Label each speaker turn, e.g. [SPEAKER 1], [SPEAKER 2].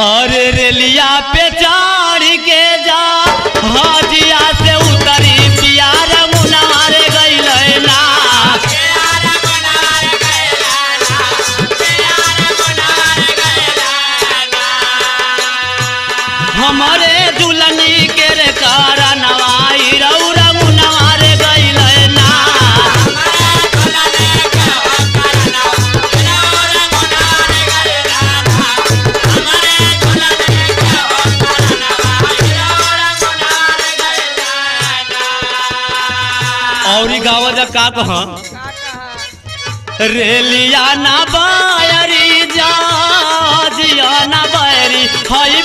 [SPEAKER 1] और रेलिया पे चढ़ के जा हजिया से उतरी पिया रमुना रे गइल ना हमारे दुल्हनी के रे कारनवाई रऊ रमुना रे गइल ना और गावज का कहा रेलिया ना बायरी जा जिया ना बायरी है